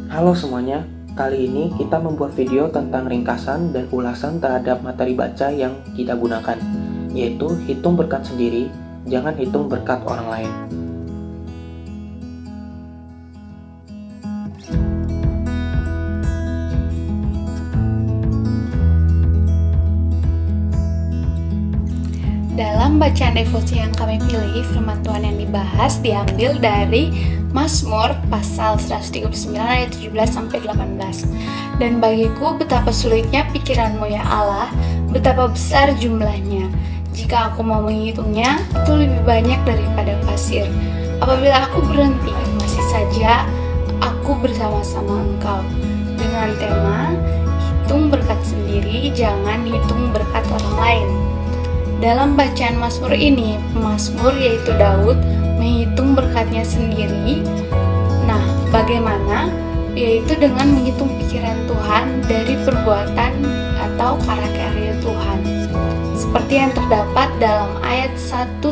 Halo semuanya, kali ini kita membuat video tentang ringkasan dan ulasan terhadap materi baca yang kita gunakan, yaitu hitung berkat sendiri, jangan hitung berkat orang lain. Dalam bacaan devosi yang kami pilih, firman Tuhan yang dibahas diambil dari Mazmur pasal 139 ayat 17-18. Dan bagiku betapa sulitnya pikiranmu ya Allah, betapa besar jumlahnya. Jika aku mau menghitungnya, itu lebih banyak daripada pasir. Apabila aku berhenti, masih saja aku bersama-sama Engkau. Dengan tema, hitung berkat sendiri, jangan hitung berkat orang lain. Dalam bacaan Mazmur ini, pemazmur yaitu Daud menghitung berkatnya sendiri. Nah, bagaimana? Yaitu dengan menghitung pikiran Tuhan dari perbuatan atau karya-karya Tuhan. Seperti yang terdapat dalam ayat 1-4,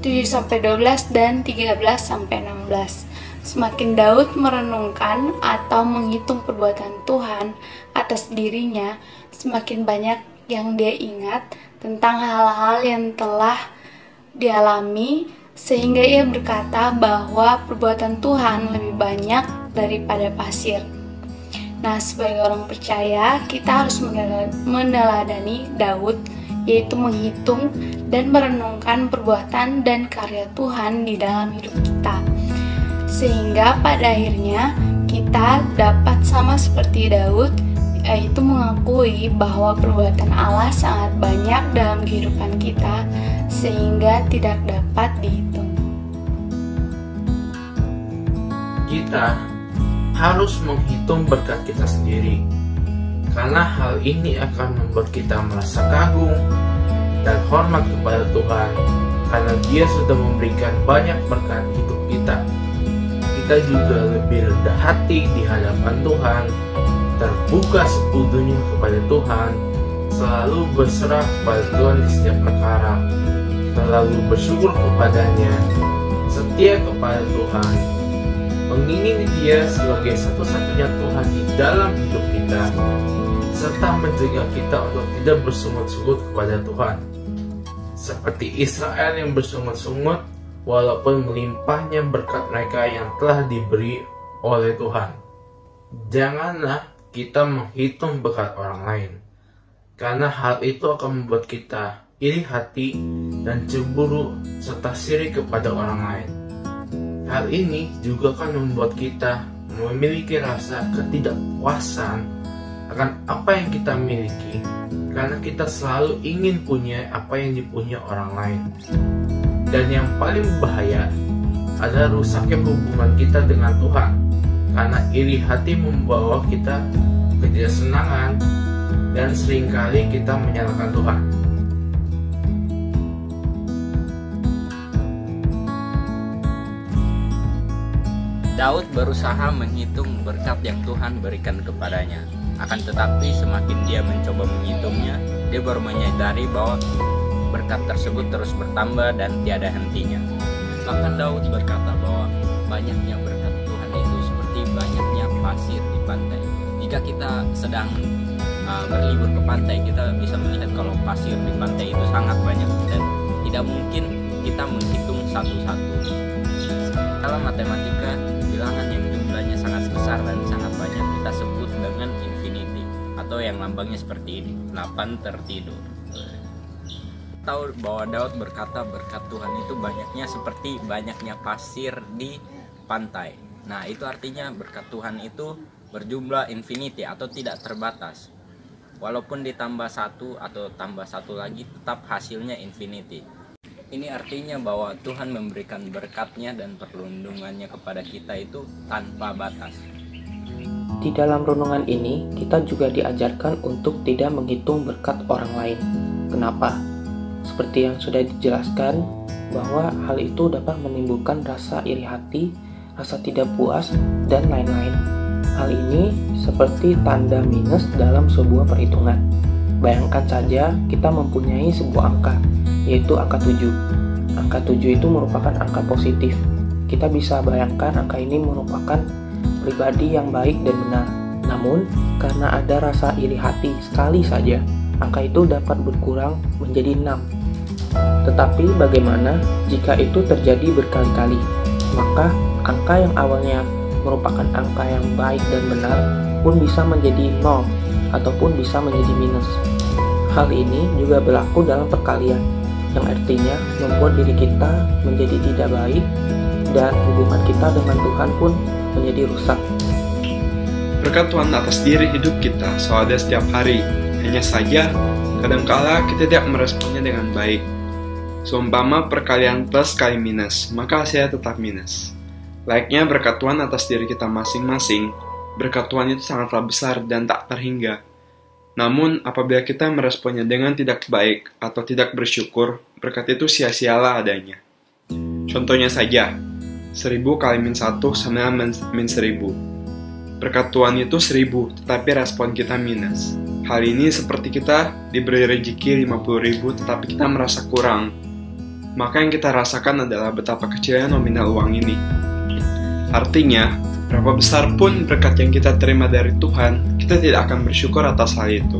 7-12, dan 13-16. Semakin Daud merenungkan atau menghitung perbuatan Tuhan atas dirinya, semakin banyak yang dia ingat tentang hal-hal yang telah dialami, sehingga ia berkata bahwa perbuatan Tuhan lebih banyak daripada pasir. Nah, sebagai orang percaya, kita harus meneladani Daud, yaitu menghitung dan merenungkan perbuatan dan karya Tuhan di dalam hidup kita, sehingga pada akhirnya kita dapat sama seperti Daud, yaitu mengakui bahwa perbuatan Allah sangat banyak dalam kehidupan kita sehingga tidak dapat dihitung. Kita harus menghitung berkat kita sendiri, karena hal ini akan membuat kita merasa kagum dan hormat kepada Tuhan, karena Dia sudah memberikan banyak berkat hidup kita. Kita juga lebih rendah hati di hadapan Tuhan, terbuka sepenuhnya kepada Tuhan, selalu berserah kepada Tuhan di setiap perkara, selalu bersyukur kepadanya, setia kepada Tuhan, mengingini Dia sebagai satu-satunya Tuhan di dalam hidup kita, serta mencegah kita untuk tidak bersungut-sungut kepada Tuhan, seperti Israel yang bersungut-sungut walaupun melimpahnya berkat mereka yang telah diberi oleh Tuhan. Janganlah kita menghitung berkat orang lain, karena hal itu akan membuat kita iri hati dan cemburu serta sirik kepada orang lain. Hal ini juga akan membuat kita memiliki rasa ketidakpuasan akan apa yang kita miliki, karena kita selalu ingin punya apa yang dipunya orang lain. Dan yang paling bahaya adalah rusaknya hubungan kita dengan Tuhan, karena iri hati membawa kita ketidaksenangan dan seringkali kita menyalahkan Tuhan. Daud berusaha menghitung berkat yang Tuhan berikan kepadanya. Akan tetapi semakin dia mencoba menghitungnya, dia baru menyadari bahwa berkat tersebut terus bertambah dan tiada hentinya. Bahkan Daud berkata bahwa banyaknya berkat Tuhan itu seperti banyaknya pasir di pantai. Jika kita sedang berlibur ke pantai, kita bisa melihat kalau pasir di pantai itu sangat banyak dan tidak mungkin kita menghitung satu-satu. Dalam matematika, bilangan yang jumlahnya sangat besar dan sangat banyak kita sebut dengan infinity, atau yang lambangnya seperti ini, 8 tertidur. Tahu bahwa Daud berkata berkat Tuhan itu banyaknya seperti banyaknya pasir di pantai. Nah, itu artinya berkat Tuhan itu berjumlah infinity atau tidak terbatas. Walaupun ditambah satu atau tambah satu lagi, tetap hasilnya infinity. Ini artinya bahwa Tuhan memberikan berkatnya dan perlindungannya kepada kita itu tanpa batas. Di dalam renungan ini, kita juga diajarkan untuk tidak menghitung berkat orang lain. Kenapa? Seperti yang sudah dijelaskan, bahwa hal itu dapat menimbulkan rasa iri hati, rasa tidak puas, dan lain-lain. Hal ini seperti tanda minus dalam sebuah perhitungan. Bayangkan saja kita mempunyai sebuah angka, yaitu angka 7. Angka 7 itu merupakan angka positif. Kita bisa bayangkan angka ini merupakan pribadi yang baik dan benar. Namun, karena ada rasa iri hati sekali saja, angka itu dapat berkurang menjadi 6. Tetapi bagaimana jika itu terjadi berkali-kali? Maka angka yang awalnya merupakan angka yang baik dan benar pun bisa menjadi 0 ataupun bisa menjadi minus. Hal ini juga berlaku dalam perkalian, yang artinya membuat diri kita menjadi tidak baik dan hubungan kita dengan Tuhan pun menjadi rusak. Berkat Tuhan atas diri hidup kita selalu ada setiap hari. Hanya saja, kadangkala kita tidak meresponnya dengan baik. Seumpama perkalian plus kali minus, maka hasilnya tetap minus. Layaknya berkat Tuhan atas diri kita masing-masing, berkat Tuhan itu sangatlah besar dan tak terhingga. Namun, apabila kita meresponnya dengan tidak baik atau tidak bersyukur, berkat itu sia-sialah adanya. Contohnya saja, 1000 kali min 1 sama min 1000. Berkat Tuhan itu 1000, tetapi respon kita minus. Hal ini seperti kita diberi rezeki 50.000, tetapi kita merasa kurang. Maka yang kita rasakan adalah betapa kecilnya nominal uang ini. Artinya, berapa besar pun berkat yang kita terima dari Tuhan, kita tidak akan bersyukur atas hal itu.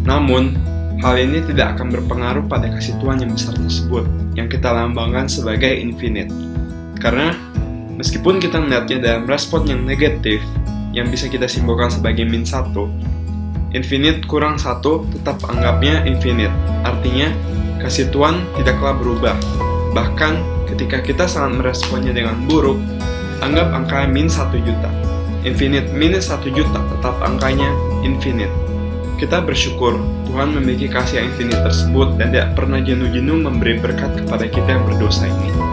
Namun, hal ini tidak akan berpengaruh pada kasih Tuhan yang besar tersebut, yang kita lambangkan sebagai infinite. Karena, meskipun kita melihatnya dalam respon yang negatif, yang bisa kita simbolkan sebagai min 1, infinite kurang 1 tetap anggapnya infinite. Artinya, kasih Tuhan tidaklah berubah. Bahkan, ketika kita sangat meresponnya dengan buruk, anggap angkanya min 1 juta. Infinite minus 1 juta tetap angkanya infinite. Kita bersyukur Tuhan memiliki kasih yang infinite tersebut dan tidak pernah jenuh-jenuh memberi berkat kepada kita yang berdosa ini.